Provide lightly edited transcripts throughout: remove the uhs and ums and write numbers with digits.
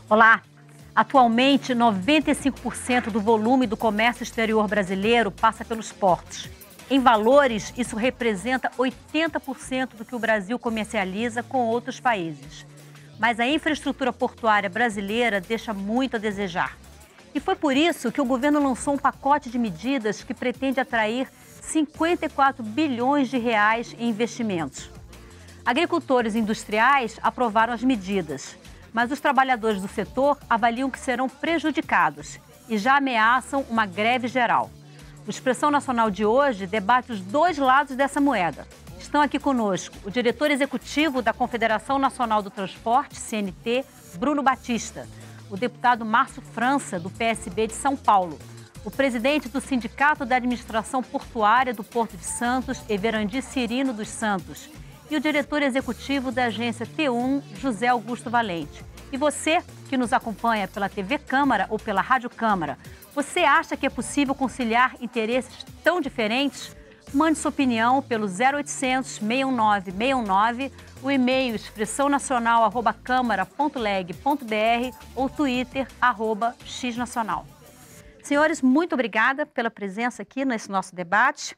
Olá! Atualmente, 95% do volume do comércio exterior brasileiro passa pelos portos. Em valores, isso representa 80% do que o Brasil comercializa com outros países. Mas a infraestrutura portuária brasileira deixa muito a desejar. E foi por isso que o governo lançou um pacote de medidas que pretende atrair 54 bilhões de reais em investimentos. Agricultores e industriais aprovaram as medidas, mas os trabalhadores do setor avaliam que serão prejudicados e já ameaçam uma greve geral. O Expressão Nacional de hoje debate os dois lados dessa moeda. Estão aqui conosco o diretor executivo da Confederação Nacional do Transporte, CNT, Bruno Batista, o deputado Márcio França, do PSB de São Paulo, o presidente do Sindicato da Administração Portuária do Porto de Santos, Everandi Cirino dos Santos, e o diretor executivo da agência T1, José Augusto Valente. E você, que nos acompanha pela TV Câmara ou pela Rádio Câmara, você acha que é possível conciliar interesses tão diferentes? Mande sua opinião pelo 0800 619 619, o e-mail expressãonacional@câmara.leg.br ou Twitter @xnacional. Senhores, muito obrigada pela presença aqui nesse nosso debate.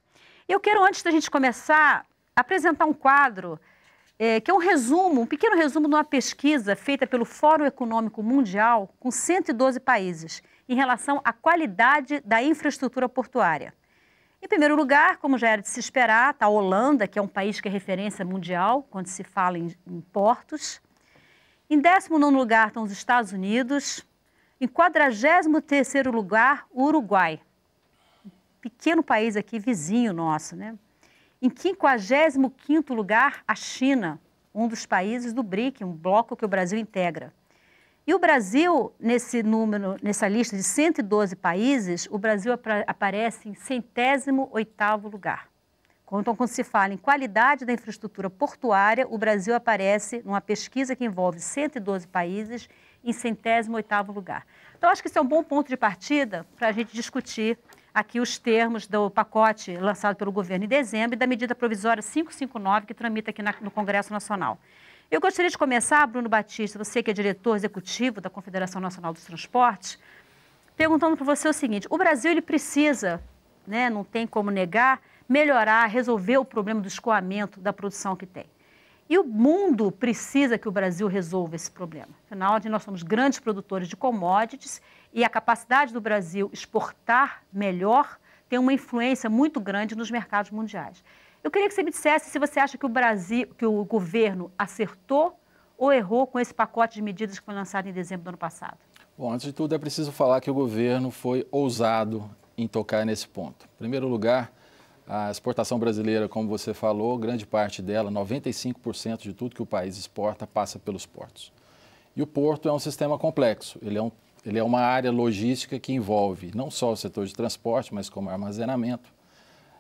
Eu quero, antes da gente começar, apresentar um quadro que é um pequeno resumo de uma pesquisa feita pelo Fórum Econômico Mundial com 112 países em relação à qualidade da infraestrutura portuária. Em primeiro lugar, como já era de se esperar, está a Holanda, que é um país que é referência mundial quando se fala em portos. Em 19º lugar estão os Estados Unidos. Em 43º lugar, o Uruguai. Um pequeno país aqui, vizinho nosso, né? Em 55º lugar, a China, um dos países do BRIC, um bloco que o Brasil integra. E o Brasil, nessa lista de 112 países, o Brasil aparece em 108º lugar. Então, quando se fala em qualidade da infraestrutura portuária, o Brasil aparece numa pesquisa que envolve 112 países em 108º lugar. Então, acho que isso é um bom ponto de partida para a gente discutir aqui os termos do pacote lançado pelo governo em dezembro e da medida provisória 559 que tramita aqui no Congresso Nacional. Eu gostaria de começar, Bruno Batista, você que é diretor executivo da Confederação Nacional dos Transportes, perguntando para você o seguinte: o Brasil ele precisa, né, não tem como negar, melhorar, resolver o problema do escoamento da produção que tem. E o mundo precisa que o Brasil resolva esse problema. Afinal, nós somos grandes produtores de commodities e a capacidade do Brasil exportar melhor tem uma influência muito grande nos mercados mundiais. Eu queria que você me dissesse se você acha que o governo acertou ou errou com esse pacote de medidas que foi lançado em dezembro do ano passado. Bom, antes de tudo é preciso falar que o governo foi ousado em tocar nesse ponto. Em primeiro lugar, a exportação brasileira, como você falou, grande parte dela, 95% de tudo que o país exporta, passa pelos portos. E o porto é um sistema complexo, ele é uma área logística que envolve não só o setor de transporte, mas como armazenamento.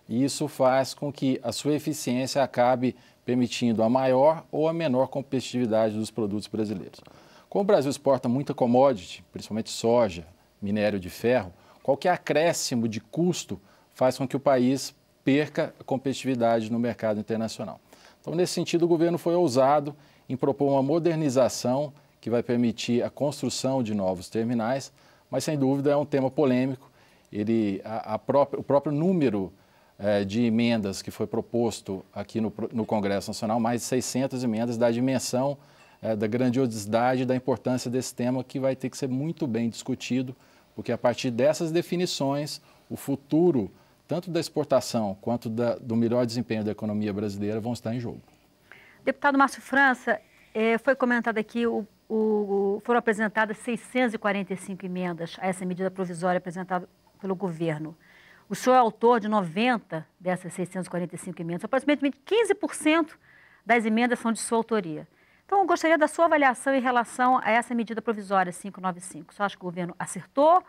E isso faz com que a sua eficiência acabe permitindo a maior ou a menor competitividade dos produtos brasileiros. Como o Brasil exporta muita commodity, principalmente soja, minério de ferro, qualquer acréscimo de custo faz com que o país perca a competitividade no mercado internacional. Então, nesse sentido, o governo foi ousado em propor uma modernização que vai permitir a construção de novos terminais, mas, sem dúvida, é um tema polêmico. O próprio número de emendas que foi proposto aqui no Congresso Nacional, mais de 600 emendas, da dimensão, da grandiosidade, da importância desse tema, que vai ter que ser muito bem discutido, porque a partir dessas definições, o futuro tanto da exportação quanto do melhor desempenho da economia brasileira vão estar em jogo. Deputado Márcio França, foi comentado aqui, foram apresentadas 645 emendas a essa medida provisória apresentada pelo governo. O senhor é autor de 90 dessas 645 emendas, aproximadamente 15% das emendas são de sua autoria. Então, eu gostaria da sua avaliação em relação a essa medida provisória 595. O senhor acha que o governo acertou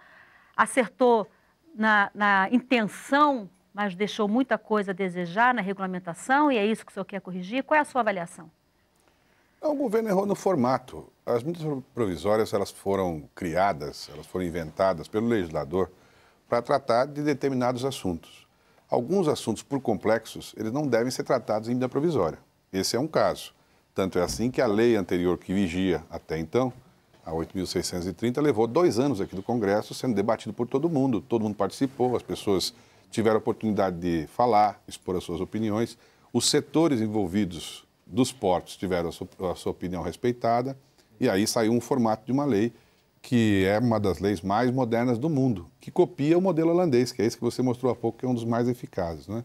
na intenção, mas deixou muita coisa a desejar na regulamentação, e é isso que o senhor quer corrigir? Qual é a sua avaliação? O governo errou no formato. As medidas provisórias elas foram criadas, elas foram inventadas pelo legislador para tratar de determinados assuntos. Alguns assuntos, por complexos, eles não devem ser tratados em medida provisória. Esse é um caso. Tanto é assim que a lei anterior que vigia até então a 8.630, levou 2 anos aqui do Congresso sendo debatido por todo mundo participou, as pessoas tiveram a oportunidade de falar, expor as suas opiniões, os setores envolvidos dos portos tiveram a sua opinião respeitada, e aí saiu um formato de uma lei que é uma das leis mais modernas do mundo, que copia o modelo holandês, que é esse que você mostrou há pouco, que é um dos mais eficazes, né?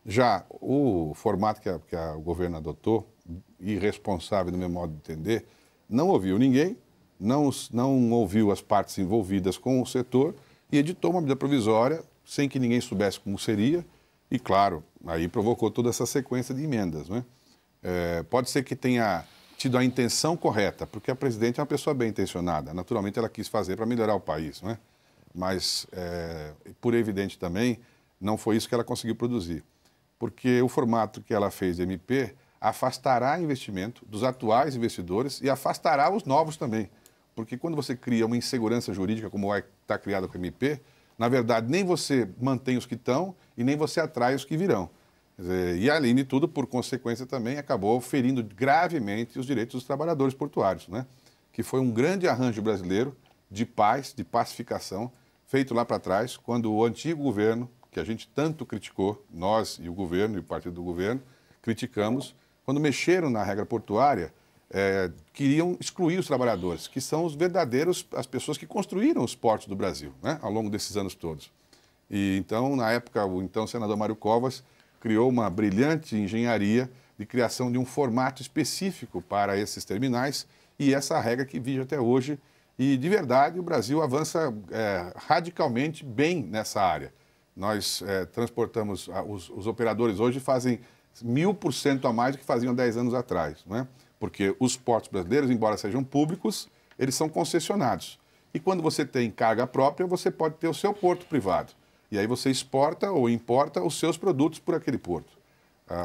Já o formato que o governo adotou, irresponsável no meu modo de entender, não ouviu ninguém, não ouviu as partes envolvidas com o setor e editou uma medida provisória sem que ninguém soubesse como seria e, claro, aí provocou toda essa sequência de emendas, né? Pode ser que tenha tido a intenção correta, porque a presidente é uma pessoa bem intencionada. Naturalmente, ela quis fazer para melhorar o país, né? Mas, por evidente também, não foi isso que ela conseguiu produzir. Porque o formato que ela fez de MP afastará investimento dos atuais investidores e afastará os novos também. Porque quando você cria uma insegurança jurídica, como vai estar criada com a MP, na verdade, nem você mantém os que estão e nem você atrai os que virão. Quer dizer, e, além de tudo, por consequência também, acabou ferindo gravemente os direitos dos trabalhadores portuários, né? Que foi um grande arranjo brasileiro de paz, de pacificação, feito lá para trás, quando o antigo governo, que a gente tanto criticou, nós e o governo e o partido do governo, criticamos, quando mexeram na regra portuária, queriam excluir os trabalhadores, que são os verdadeiros, as pessoas que construíram os portos do Brasil, né, ao longo desses anos todos. E então, na época, o então senador Mário Covas criou uma brilhante engenharia de criação de um formato específico para esses terminais e essa regra que vige até hoje. E, de verdade, o Brasil avança radicalmente bem nessa área. Nós transportamos, os operadores hoje fazem 1000% a mais do que faziam 10 anos atrás, né? Porque os portos brasileiros, embora sejam públicos, eles são concessionados. E quando você tem carga própria, você pode ter o seu porto privado. E aí você exporta ou importa os seus produtos por aquele porto.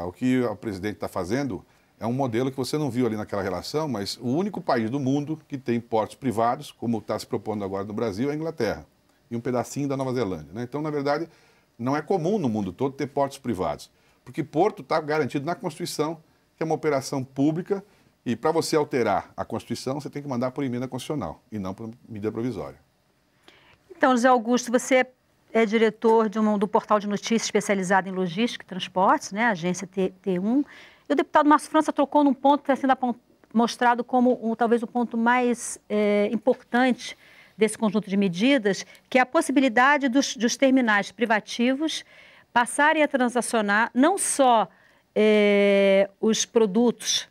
O que o presidente está fazendo é um modelo que você não viu ali naquela relação, mas o único país do mundo que tem portos privados, como está se propondo agora no Brasil, é a Inglaterra. E um pedacinho da Nova Zelândia, né? Então, na verdade, não é comum no mundo todo ter portos privados. Porque porto está garantido na Constituição, que é uma operação pública, e para você alterar a Constituição, você tem que mandar por emenda constitucional e não por medida provisória. Então, José Augusto, você é diretor do portal de notícias especializado em logística e transportes, né, agência T1. E o deputado Márcio França tocou num ponto que está sendo mostrado como talvez o ponto mais importante desse conjunto de medidas, que é a possibilidade dos terminais privativos passarem a transacionar não só os produtos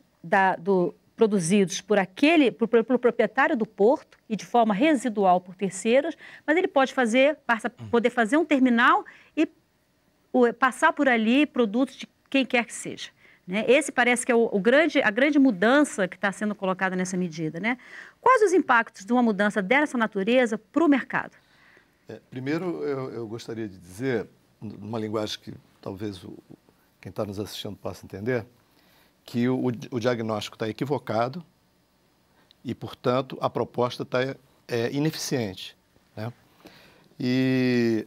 produzidos pelo proprietário do porto e de forma residual por terceiros, mas ele pode poder fazer um terminal e passar por ali produtos de quem quer que seja, né? Esse parece que é a grande mudança que está sendo colocada nessa medida, né? Quais os impactos de uma mudança dessa natureza para o mercado? Primeiro, eu gostaria de dizer, numa linguagem que talvez quem está nos assistindo possa entender, que o diagnóstico está equivocado e, portanto, a proposta está ineficiente, né? E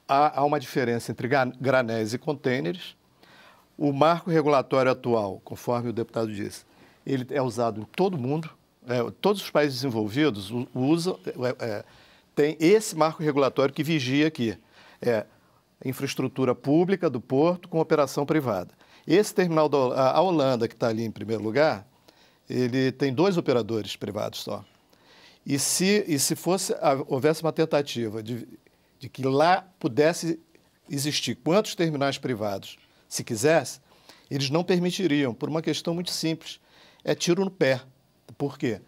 há uma diferença entre granéis e contêineres. O marco regulatório atual, conforme o deputado disse, ele é usado em todo mundo, todos os países desenvolvidos usam, tem esse marco regulatório que vigia aqui, infraestrutura pública do porto com operação privada. Esse terminal a Holanda, que está ali em primeiro lugar, ele tem 2 operadores privados só. E se houvesse uma tentativa de que lá pudesse existir quantos terminais privados se quisesse, eles não permitiriam, por uma questão muito simples. É tiro no pé. Por quê?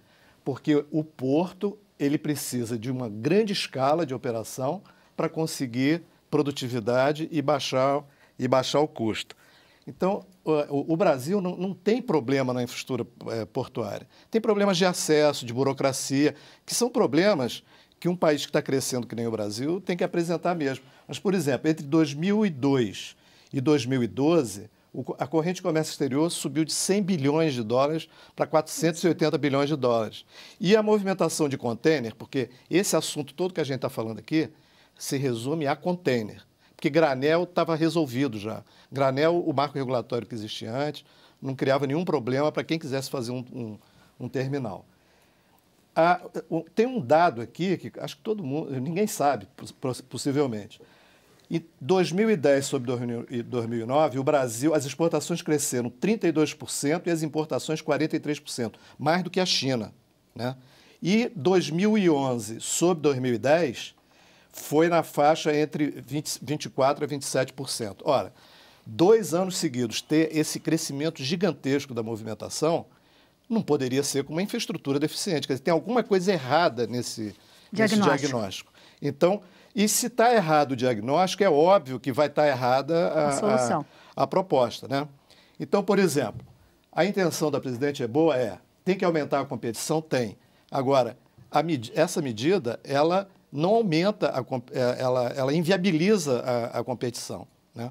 Porque o porto ele precisa de uma grande escala de operação para conseguir produtividade e baixar o custo. Então, o Brasil não tem problema na infraestrutura portuária. Tem problemas de acesso, de burocracia, que são problemas que um país que está crescendo que nem o Brasil tem que apresentar mesmo. Mas, por exemplo, entre 2002 e 2012, a corrente de comércio exterior subiu de 100 bilhões de dólares para 480 bilhões de dólares. E a movimentação de contêiner, porque esse assunto todo que a gente está falando aqui se resume a contêiner. Porque granel estava resolvido já. Granel, o marco regulatório que existia antes, não criava nenhum problema para quem quisesse fazer um terminal. Tem um dado aqui que acho que todo mundo, ninguém sabe, possivelmente. Em 2010 sobre 2009, o Brasil, as exportações cresceram 32% e as importações 43%, mais do que a China, né? E 2011 sobre 2010 foi na faixa entre 24% a 27%. Ora, 2 anos seguidos ter esse crescimento gigantesco da movimentação não poderia ser com uma infraestrutura deficiente. Quer dizer, tem alguma coisa errada nesse diagnóstico. Então, e se está errado o diagnóstico, é óbvio que vai estar errada a proposta, né? Então, por exemplo, a intenção da presidente é boa, tem que aumentar a competição? Tem. Agora, essa medida, ela não aumenta, ela inviabiliza a competição, né?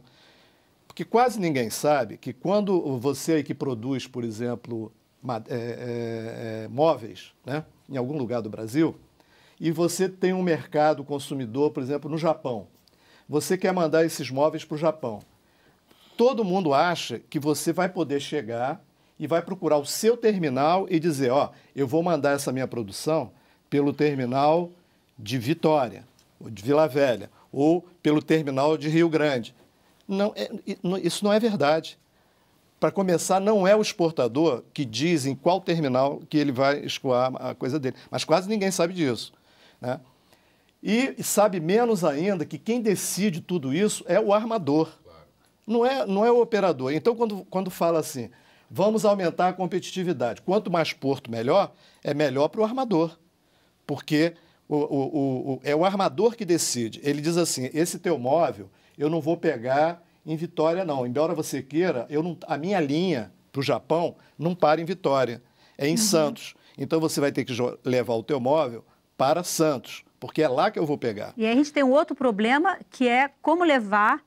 Porque quase ninguém sabe que quando você aí que produz, por exemplo, móveis, né, em algum lugar do Brasil, e você tem um mercado consumidor, por exemplo, no Japão, você quer mandar esses móveis para o Japão. Todo mundo acha que você vai poder chegar e vai procurar o seu terminal e dizer, eu vou mandar essa minha produção pelo terminal de Vitória, ou de Vila Velha, ou pelo terminal de Rio Grande. Não, isso não é verdade. Para começar, não é o exportador que diz em qual terminal que ele vai escoar a coisa dele. Mas quase ninguém sabe disso, né? E sabe menos ainda que quem decide tudo isso é o armador. Não é o operador. Então, quando fala assim, vamos aumentar a competitividade, quanto mais porto, melhor, é melhor para o armador. Porque é o armador que decide. Ele diz assim, esse teu móvel eu não vou pegar em Vitória, não. Embora você queira, a minha linha para o Japão não para em Vitória, é em Santos. Então, você vai ter que levar o teu móvel para Santos, porque é lá que eu vou pegar. E aí a gente tem um outro problema, que é como levar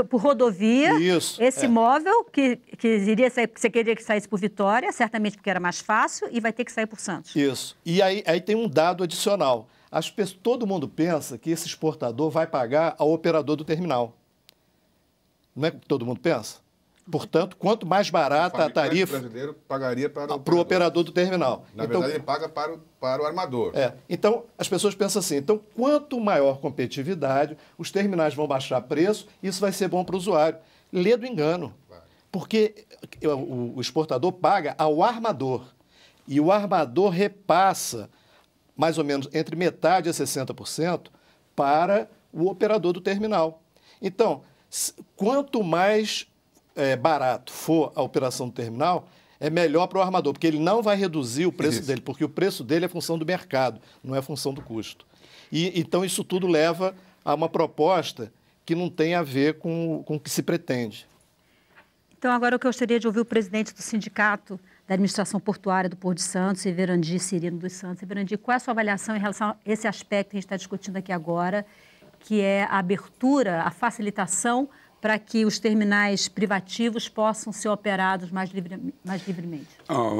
por rodovia esse móvel que iria sair, porque você queria que saísse por Vitória, certamente porque era mais fácil, e vai ter que sair por Santos. Isso. E aí tem um dado adicional. Todo mundo pensa que esse exportador vai pagar ao operador do terminal. Não é o que todo mundo pensa? Portanto, quanto mais barata a tarifa... O brasileiro pagaria para o operador do terminal. Na verdade, ele paga para o armador. Então, as pessoas pensam assim, então, quanto maior competitividade, os terminais vão baixar preço, isso vai ser bom para o usuário. Lê do engano. Claro. Porque o exportador paga ao armador. E o armador repassa mais ou menos entre metade a 60% para o operador do terminal. Então, quanto mais barato for a operação do terminal, é melhor para o armador, porque ele não vai reduzir o preço dele, porque o preço dele é função do mercado, não é função do custo. Então, isso tudo leva a uma proposta que não tem a ver com o que se pretende. Então, agora eu gostaria de ouvir o presidente do Sindicato da Administração Portuária do Porto de Santos, Everandi Cirino dos Santos. Everandi, qual é a sua avaliação em relação a esse aspecto que a gente está discutindo aqui agora, que é a abertura, a facilitação para que os terminais privativos possam ser operados mais livremente?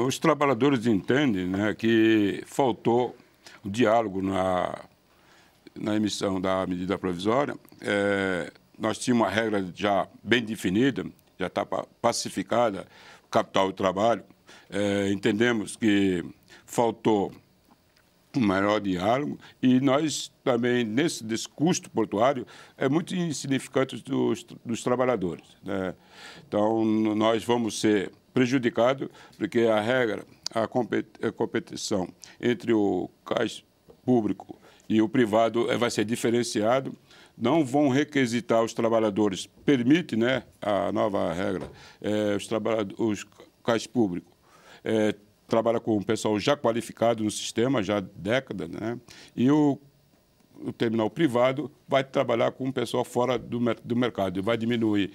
Os trabalhadores entendem, né, que faltou o diálogo na emissão da medida provisória. Nós tínhamos uma regra já bem definida, já está pacificada, o capital e o trabalho. Entendemos que faltou um maior diálogo e nós também, nesse custo portuário, é muito insignificante dos trabalhadores, né? Então, nós vamos ser prejudicados porque a regra, a competição entre o cais público e o privado vai ser diferenciado, não vão requisitar os trabalhadores, permite, né, a nova regra, os cais públicos trabalha com o pessoal já qualificado no sistema, já há décadas, né? E o terminal privado vai trabalhar com o pessoal fora do mercado, vai diminuir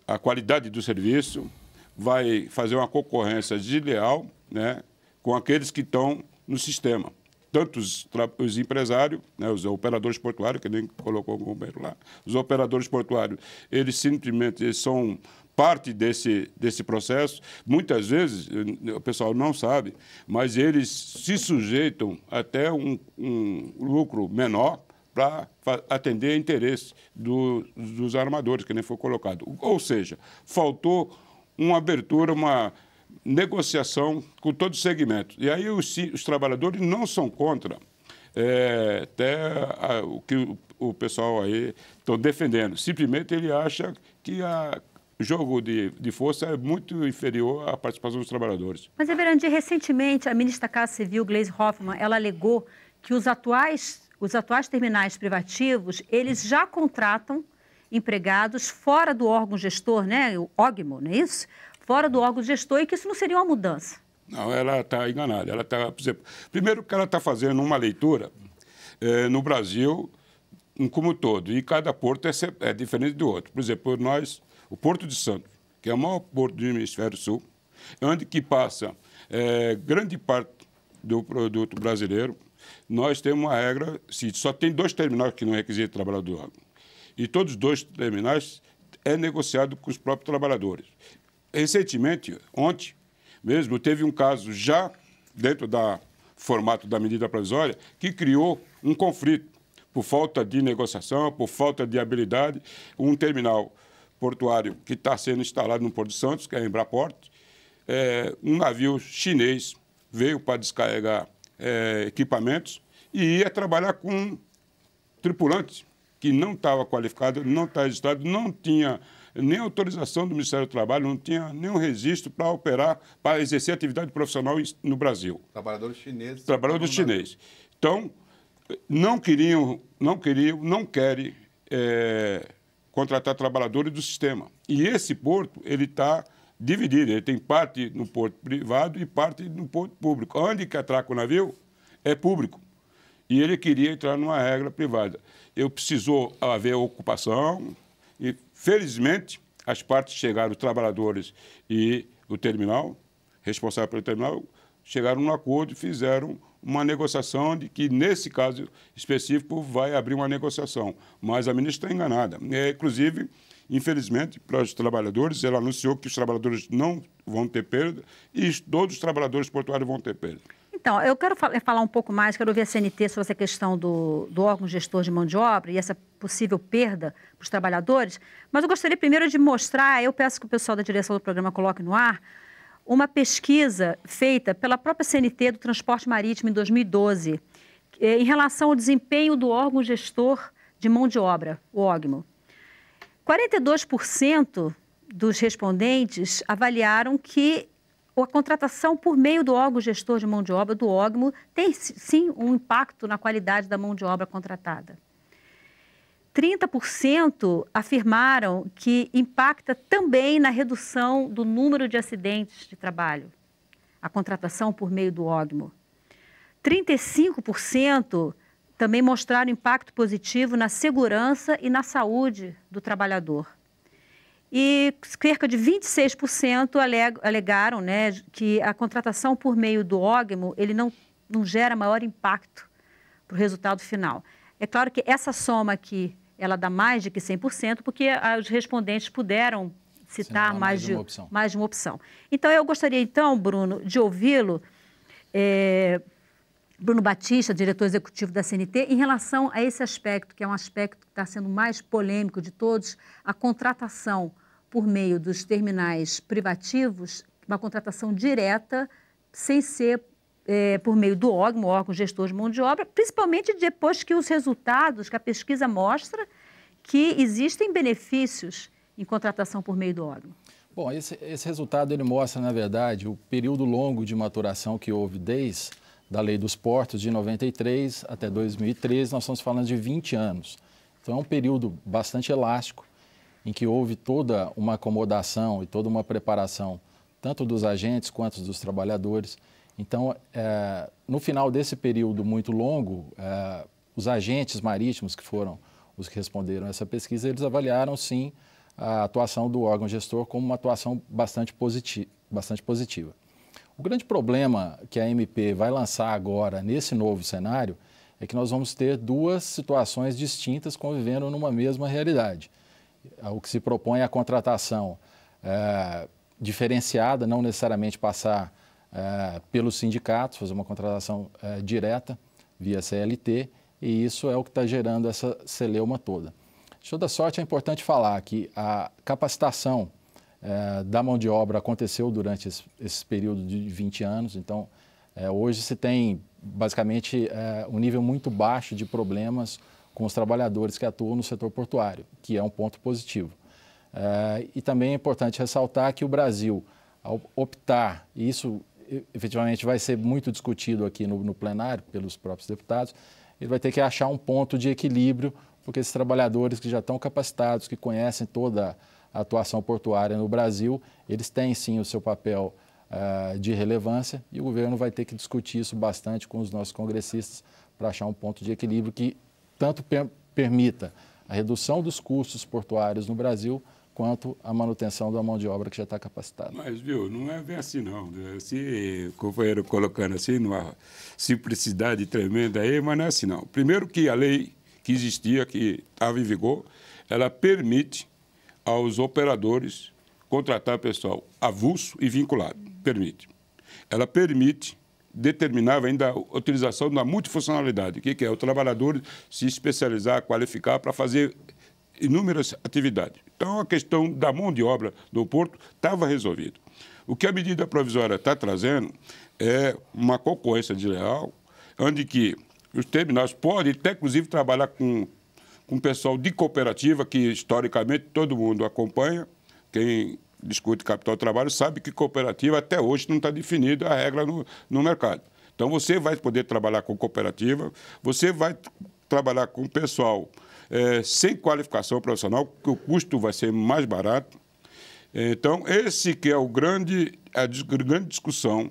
a qualidade do serviço, vai fazer uma concorrência desleal, né, com aqueles que estão no sistema. Tanto os empresários, né, os operadores portuários, que nem colocou o bombeiro lá, os operadores portuários, eles simplesmente são parte desse processo. Muitas vezes, o pessoal não sabe, mas eles se sujeitam até um lucro menor para atender interesse dos armadores, que nem foi colocado. Ou seja, faltou uma abertura, negociação com todos os segmentos. E aí os trabalhadores não são contra o que o pessoal aí estão defendendo. Simplesmente ele acha que o jogo de força é muito inferior à participação dos trabalhadores. Mas, Everandi, recentemente a ministra da Casa Civil, Gleisi Hoffmann, ela alegou que os atuais terminais privativos, eles já contratam empregados fora do órgão gestor, né? O OGMO, não é isso? Fora do órgão gestor, e que isso não seria uma mudança. Não, ela está enganada. Ela tá, por exemplo, primeiro que ela está fazendo uma leitura no Brasil como um todo, e cada porto é diferente do outro. Por exemplo, o Porto de Santos, que é o maior porto do hemisfério sul, onde que passa grande parte do produto brasileiro, nós temos uma regra, só tem 2 terminais que não requisitam trabalhador do órgão. E todos os 2 terminais é negociado com os próprios trabalhadores. Recentemente, ontem mesmo, teve um caso já dentro do formato da medida provisória que criou um conflito por falta de negociação, por falta de habilidade. Um terminal portuário que está sendo instalado no Porto de Santos, que é a Embraport, um navio chinês veio para descarregar equipamentos e ia trabalhar com tripulantes que não estava qualificado, não está registrado, não tinha nem autorização do Ministério do Trabalho, não tinha nenhum registro para operar, para exercer atividade profissional no Brasil. Trabalhadores chineses. Trabalhadores chineses. Então, não querem contratar trabalhadores do sistema. E esse porto, ele está dividido. Ele tem parte no porto privado e parte no porto público. Onde que atraca o navio é público. E ele queria entrar numa regra privada. Precisou haver ocupação e, felizmente, as partes chegaram, os trabalhadores e o terminal, responsável pelo terminal, chegaram num acordo e fizeram uma negociação de que, nesse caso específico, vai abrir uma negociação. Mas a ministra está enganada. Inclusive, infelizmente, para os trabalhadores, ela anunciou que os trabalhadores não vão ter perda e todos os trabalhadores portuários vão ter perda. Então, eu quero falar um pouco mais, quero ouvir a CNT sobre essa questão do órgão gestor de mão de obra e essa possível perda para os trabalhadores, mas eu gostaria primeiro de mostrar, eu peço que o pessoal da direção do programa coloque no ar, uma pesquisa feita pela própria CNT do Transporte Marítimo em 2012, em relação ao desempenho do órgão gestor de mão de obra, o OGMO. 42% dos respondentes avaliaram que a contratação por meio do órgão gestor de mão de obra, do OGMO, tem sim um impacto na qualidade da mão de obra contratada. 30% afirmaram que impacta também na redução do número de acidentes de trabalho, a contratação por meio do OGMO. 35% também mostraram impacto positivo na segurança e na saúde do trabalhador. E cerca de 26% alegaram, né, que a contratação por meio do OGMO ele não gera maior impacto para o resultado final. É claro que essa soma aqui, ela dá mais de que 100%, porque os respondentes puderam citar mais de uma opção. Então, eu gostaria, então, Bruno, de ouvi-lo, Bruno Batista, diretor executivo da CNT, em relação a esse aspecto, que é um aspecto que está sendo mais polêmico de todos, a contratação por meio dos terminais privativos, uma contratação direta, sem ser por meio do OGMO, órgão gestor de mão de obra, principalmente depois que os resultados, que a pesquisa mostra que existem benefícios em contratação por meio do OGMO. Bom, esse resultado ele mostra, na verdade, o período longo de maturação que houve desde da Lei dos Portos de 93 até 2013, nós estamos falando de 20 anos. Então é um período bastante elástico, em que houve toda uma acomodação e toda uma preparação, tanto dos agentes quanto dos trabalhadores. Então, no final desse período muito longo, os agentes marítimos, que foram os que responderam a essa pesquisa, eles avaliaram, sim, a atuação do órgão gestor como uma atuação bastante positiva. O grande problema que a MP vai lançar agora, nesse novo cenário, é que nós vamos ter duas situações distintas convivendo numa mesma realidade. O que se propõe é a contratação diferenciada, não necessariamente passar pelos sindicatos, fazer uma contratação direta via CLT, e isso é o que está gerando essa celeuma toda. De toda sorte, é importante falar que a capacitação da mão de obra aconteceu durante esse período de 20 anos. Então, hoje se tem, basicamente, um nível muito baixo de problemas com os trabalhadores que atuam no setor portuário, que é um ponto positivo. E também é importante ressaltar que o Brasil, ao optar, e isso efetivamente vai ser muito discutido aqui no plenário pelos próprios deputados, ele vai ter que achar um ponto de equilíbrio, porque esses trabalhadores que já estão capacitados, que conhecem toda a atuação portuária no Brasil, eles têm sim o seu papel de relevância, e o governo vai ter que discutir isso bastante com os nossos congressistas para achar um ponto de equilíbrio que tanto permita a redução dos custos portuários no Brasil, quanto a manutenção da mão de obra que já está capacitada. Mas, viu, não é bem assim, não. Se o companheiro colocando assim, numa simplicidade tremenda aí, mas não é assim, não. Primeiro que a lei que existia, que estava em vigor, ela permite aos operadores contratar pessoal avulso e vinculado. Permite. Ela permite, determinava ainda a utilização da multifuncionalidade. O que é? O trabalhador se especializar, qualificar para fazer inúmeras atividades. Então, a questão da mão de obra do Porto estava resolvida. O que a medida provisória está trazendo é uma concorrência desleal, onde que os terminais podem até, inclusive, trabalhar com pessoal de cooperativa, que historicamente todo mundo acompanha. Quem discute capital de trabalho sabe que cooperativa até hoje não está definida a regra no mercado. Então, você vai poder trabalhar com cooperativa, você vai trabalhar com pessoal sem qualificação profissional, que o custo vai ser mais barato. Então, esse que é a grande discussão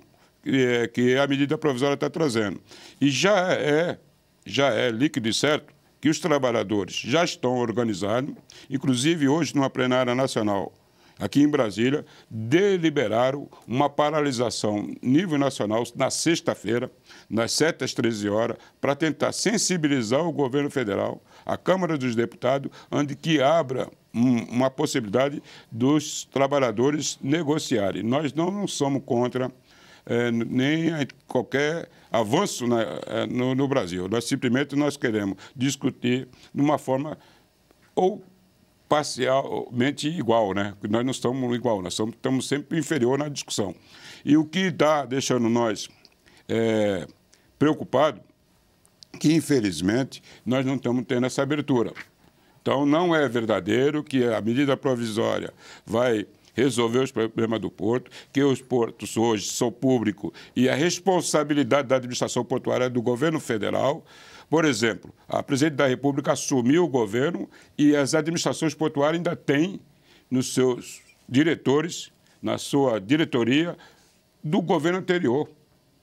que a medida provisória está trazendo. E já é líquido e certo que os trabalhadores já estão organizados, inclusive hoje, numa plenária nacional, aqui em Brasília, deliberaram uma paralisação nível nacional na sexta-feira, das 7 às 13 horas, para tentar sensibilizar o governo federal, a Câmara dos Deputados, onde que abra uma possibilidade dos trabalhadores negociarem. Nós não somos contra nem qualquer avanço no Brasil. Nós simplesmente queremos discutir de uma forma ou parcialmente igual, né? Nós não estamos igual, nós estamos sempre inferior na discussão. E o que está deixando nós preocupados, que infelizmente nós não estamos tendo essa abertura. Então não é verdadeiro que a medida provisória vai resolver os problemas do porto, que os portos hoje são públicos e a responsabilidade da administração portuária é do governo federal. Por exemplo, a presidente da República assumiu o governo e as administrações portuárias ainda têm nos seus diretores, na sua diretoria, do governo anterior.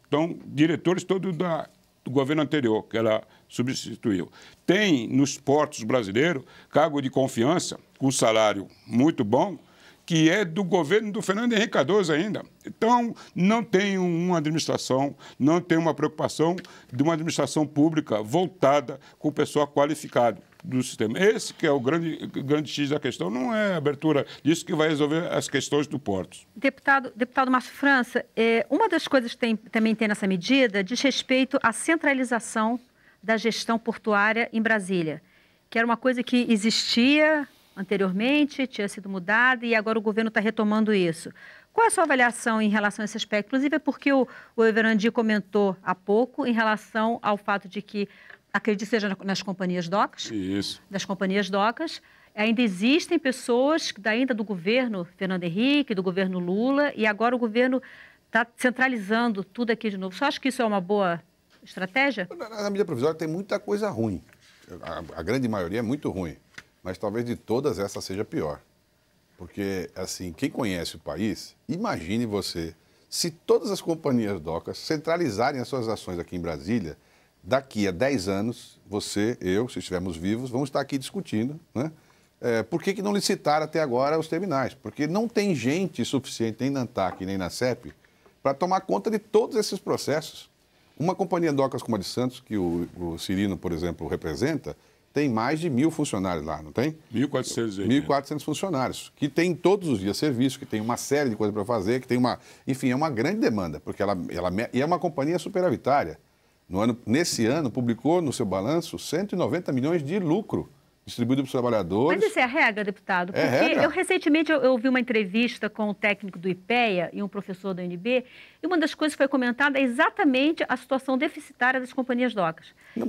Então, diretores todos do governo anterior, que ela substituiu. Tem nos portos brasileiros cargo de confiança, com salário muito bom, que é do governo do Fernando Henrique Cardoso ainda. Então, não tem uma administração, não tem uma preocupação de uma administração pública voltada com o pessoal qualificado do sistema. Esse que é o grande X da questão, não é a abertura disso que vai resolver as questões do porto. Deputado Márcio França, uma das coisas que também tem nessa medida diz respeito à centralização da gestão portuária em Brasília, que era uma coisa que existia anteriormente, tinha sido mudada e agora o governo está retomando isso. Qual é a sua avaliação em relação a esse aspecto? Inclusive é porque o Everandi comentou há pouco em relação ao fato de que, acredito seja nas companhias docas, das companhias docas, ainda existem pessoas ainda do governo Fernando Henrique, do governo Lula, e agora o governo está centralizando tudo aqui de novo. Você acha que isso é uma boa estratégia? Na medida provisória tem muita coisa ruim. A grande maioria é muito ruim. Mas talvez de todas essa seja pior. Porque, assim, quem conhece o país, imagine você, se todas as companhias docas centralizarem as suas ações aqui em Brasília, daqui a 10 anos, você, eu, se estivermos vivos, vamos estar aqui discutindo, né? Por que não licitaram até agora os terminais? Porque não tem gente suficiente, nem na ANTAC, nem na CEP, para tomar conta de todos esses processos. Uma companhia docas como a de Santos, que o Cirino, por exemplo, representa, tem mais de 1.000 funcionários lá, não tem? 1.400. 1.400 funcionários, que tem todos os dias serviço, que tem uma série de coisas para fazer, que tem uma... Enfim, é uma grande demanda, porque e é uma companhia superavitária. Nesse ano, publicou no seu balanço 190 milhões de lucro. distribuído para os trabalhadores. Mas isso é a regra, deputado? Porque regra. Recentemente eu ouvi uma entrevista com o técnico do IPEA e um professor da UNB, e uma das coisas que foi comentada é exatamente a situação deficitária das companhias docas.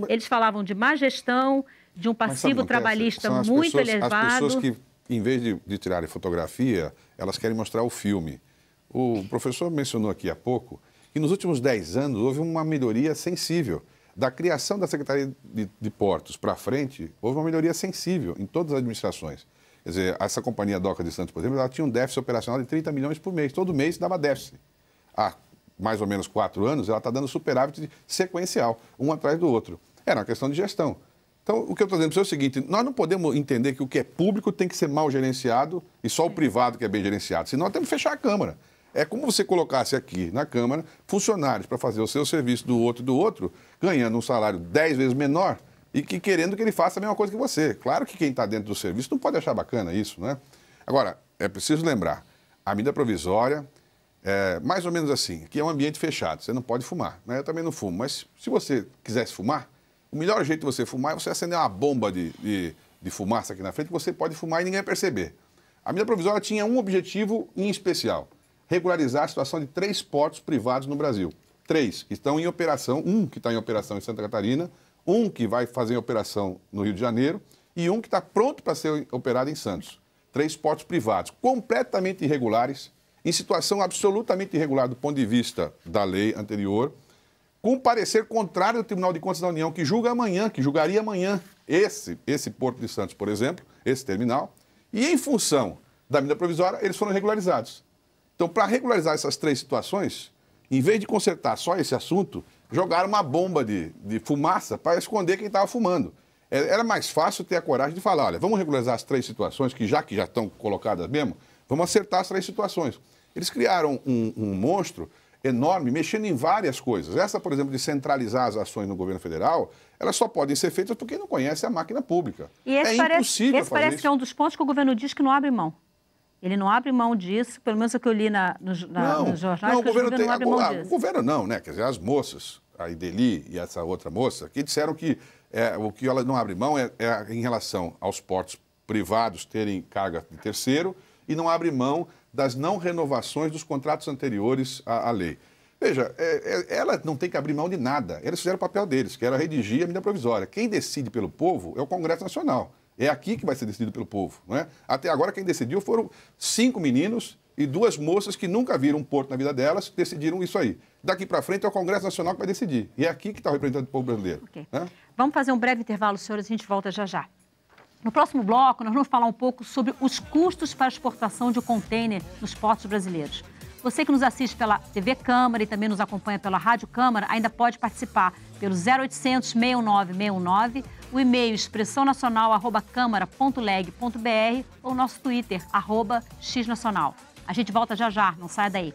Eles falavam de má gestão, de um passivo trabalhista muito elevado. As pessoas que, em vez de tirarem fotografia, elas querem mostrar o filme. O professor mencionou aqui há pouco que nos últimos 10 anos houve uma melhoria sensível. Da criação da Secretaria de Portos para frente, houve uma melhoria sensível em todas as administrações. Quer dizer, essa companhia Doca de Santos, por exemplo, ela tinha um déficit operacional de 30 milhões por mês. Todo mês dava déficit. Há mais ou menos 4 anos, ela está dando superávit sequencial, um atrás do outro. Era uma questão de gestão. Então, o que eu estou dizendo para você é o seguinte, nós não podemos entender que o que é público tem que ser mal gerenciado e só o privado que é bem gerenciado, senão nós temos que fechar a Câmara. É como você colocasse aqui na Câmara funcionários para fazer o seu serviço do outro, ganhando um salário 10 vezes menor e querendo que ele faça a mesma coisa que você. Claro que quem está dentro do serviço não pode achar bacana isso, né? Agora, é preciso lembrar, a medida provisória é mais ou menos assim, que é um ambiente fechado, você não pode fumar, né? Eu também não fumo, mas se você quisesse fumar, o melhor jeito de você fumar é você acender uma bomba de fumaça aqui na frente, que você pode fumar e ninguém vai perceber. A medida provisória tinha um objetivo em especial, regularizar a situação de 3 portos privados no Brasil. 3 que estão em operação, um que está em operação em Santa Catarina, um que vai fazer operação no Rio de Janeiro e um que está pronto para ser operado em Santos. 3 portos privados, completamente irregulares, em situação absolutamente irregular do ponto de vista da lei anterior, com parecer contrário do Tribunal de Contas da União, que julgaria amanhã esse Porto de Santos, por exemplo, esse terminal, e em função da medida provisória, eles foram regularizados. Então, para regularizar essas 3 situações, em vez de consertar só esse assunto, jogaram uma bomba de fumaça para esconder quem estava fumando. Era mais fácil ter a coragem de falar, olha, vamos regularizar as 3 situações, que já estão colocadas mesmo, vamos acertar as 3 situações. Eles criaram um monstro enorme, mexendo em várias coisas. Essa, por exemplo, de centralizar as ações no governo federal, elas só podem ser feitas por quem não conhece a máquina pública. E esse impossível fazer isso. Que é um dos pontos que o governo diz que não abre mão. Ele não abre mão disso, pelo menos o que eu li nos jornais, o governo não abre mão disso. O governo não, né? Quer dizer, as moças, a Ideli e essa outra moça, que disseram que o que ela não abre mão é em relação aos portos privados terem carga de terceiro e não abre mão das não renovações dos contratos anteriores à lei. Veja, ela não tem que abrir mão de nada. Eles fizeram o papel deles, que era redigir a medida provisória. Quem decide pelo povo é o Congresso Nacional. É aqui que vai ser decidido pelo povo, não é? Até agora quem decidiu foram 5 meninos e 2 moças que nunca viram um porto na vida delas, decidiram isso aí. Daqui para frente é o Congresso Nacional que vai decidir. E é aqui que está o representante do povo brasileiro. Okay. Né? Vamos fazer um breve intervalo, senhores, a gente volta já já. No próximo bloco, nós vamos falar um pouco sobre os custos para a exportação de container nos portos brasileiros. Você que nos assiste pela TV Câmara e também nos acompanha pela Rádio Câmara, ainda pode participar pelo 0800 69 69, o e-mail expressãonacional@câmara.leg.br ou nosso Twitter, @xnacional. A gente volta já já, não saia daí.